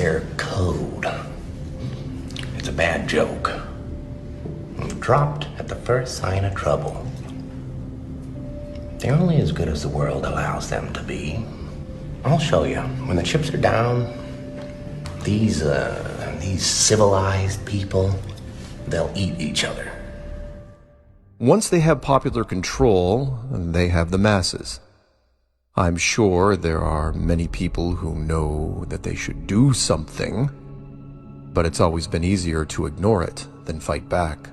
their code. It's a bad joke. Dropped at the first sign of trouble. They're only as good as the world allows them to be. I'll show you. When the chips are down, these civilized people, they'll eat each other. Once they have popular control, they have the masses. I'm sure there are many people who know that they should do something, but it's always been easier to ignore it than fight back.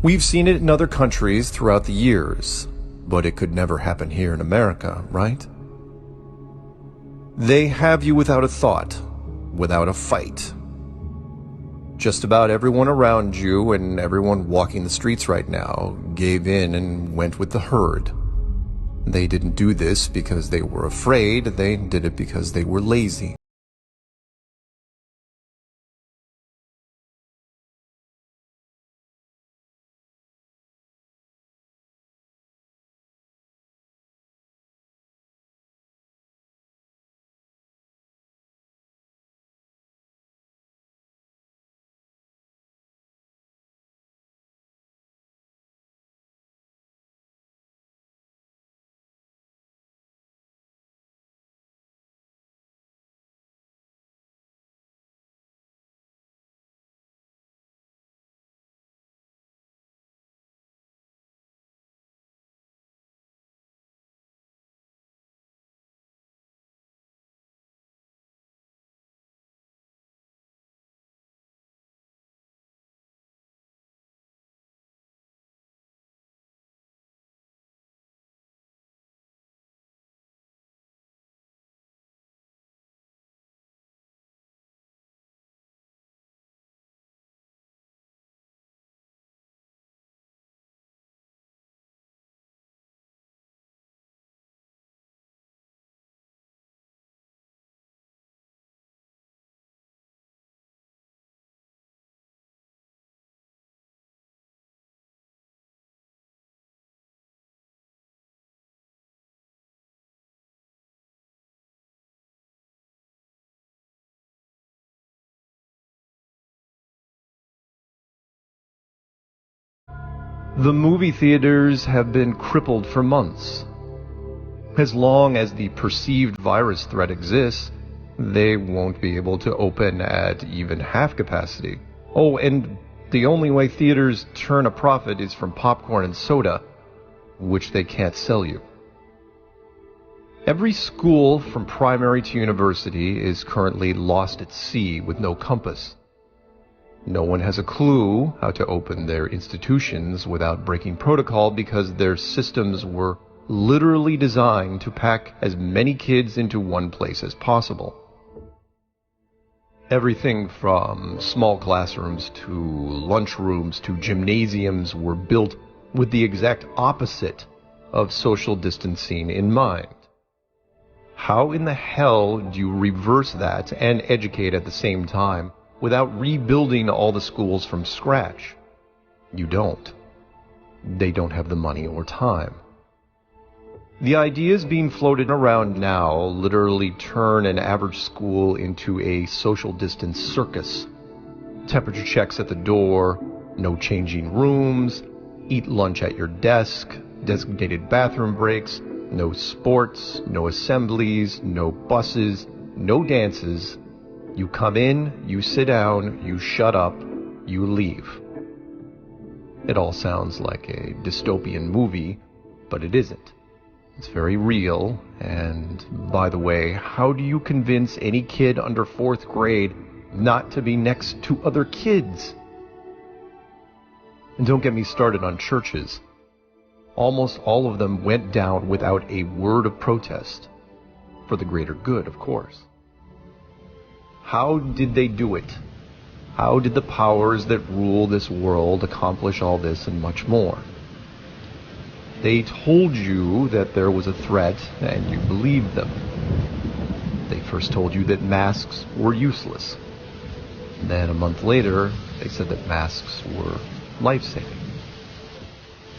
We've seen it in other countries throughout the years, but it could never happen here in America, right? They have you without a thought, without a fight. Just about everyone around you and everyone walking the streets right now gave in and went with the herd. They didn't do this because they were afraid, they did it because they were lazy. The movie theaters have been crippled for months. As long as the perceived virus threat exists, they won't be able to open at even half capacity. Oh, and the only way theaters turn a profit is from popcorn and soda, which they can't sell you. Every school from primary to university is currently lost at sea with no compass. No one has a clue how to open their institutions without breaking protocol because their systems were literally designed to pack as many kids into one place as possible. Everything from small classrooms to lunchrooms to gymnasiums were built with the exact opposite of social distancing in mind. How in the hell do you reverse that and educate at the same time without rebuilding all the schools from scratch? You don't. They don't have the money or time. The ideas being floated around now literally turn an average school into a social distance circus. Temperature checks at the door, no changing rooms, eat lunch at your desk, designated bathroom breaks, no sports, no assemblies, no buses, no dances. You come in, you sit down, you shut up, you leave. It all sounds like a dystopian movie, but it isn't. It's very real, and by the way, how do you convince any kid under 4th grade not to be next to other kids? And don't get me started on churches. Almost all of them went down without a word of protest. For the greater good, of course. How did they do it? How did the powers that rule this world accomplish all this and much more? They told you that there was a threat, and you believed them. They first told you that masks were useless. Then a month later, they said that masks were life-saving.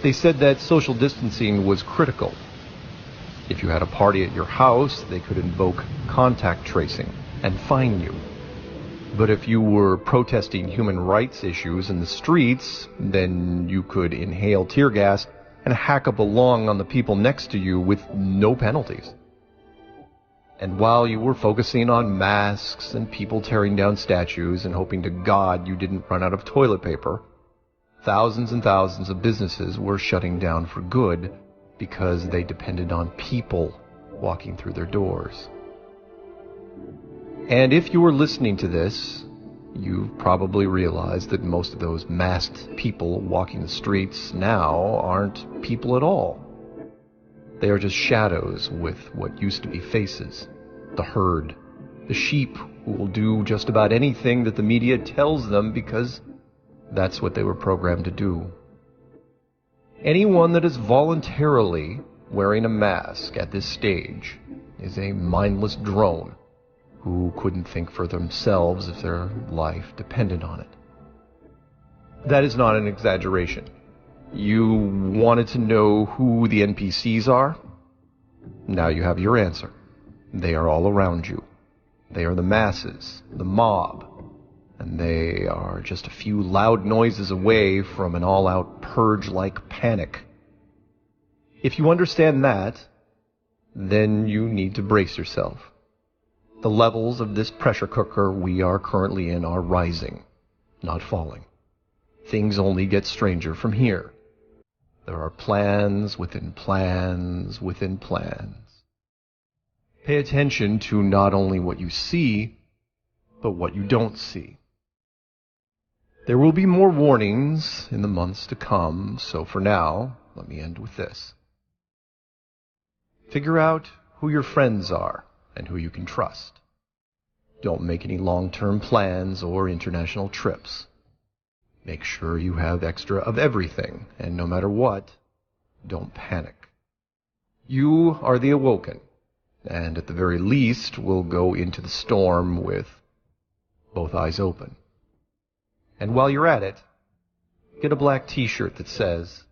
They said that social distancing was critical. If you had a party at your house, they could invoke contact tracing. and fine you. But if you were protesting human rights issues in the streets, then you could inhale tear gas and hack up a lung on the people next to you with no penalties. And while you were focusing on masks and people tearing down statues and hoping to God you didn't run out of toilet paper, thousands and thousands of businesses were shutting down for good because they depended on people walking through their doors. And if you were listening to this, you've probably realized that most of those masked people walking the streets now aren't people at all. They are just shadows with what used to be faces. The herd. The sheep who will do just about anything that the media tells them because that's what they were programmed to do. Anyone that is voluntarily wearing a mask at this stage is a mindless drone who couldn't think for themselves if their life depended on it. That is not an exaggeration. You wanted to know who the NPCs are? Now you have your answer. They are all around you. They are the masses, the mob, and they are just a few loud noises away from an all-out purge-like panic. If you understand that, then you need to brace yourself. The levels of this pressure cooker we are currently in are rising, not falling. Things only get stranger from here. There are plans within plans within plans. Pay attention to not only what you see, but what you don't see. There will be more warnings in the months to come, so for now, let me end with this. Figure out who your friends are and who you can trust. Don't make any long-term plans or international trips. Make sure you have extra of everything, and no matter what, don't panic. You are the awoken, and at the very least will go into the storm with both eyes open. And while you're at it, get a black t-shirt that says,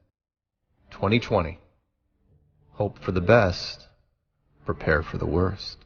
2020. Hope for the best, prepare for the worst.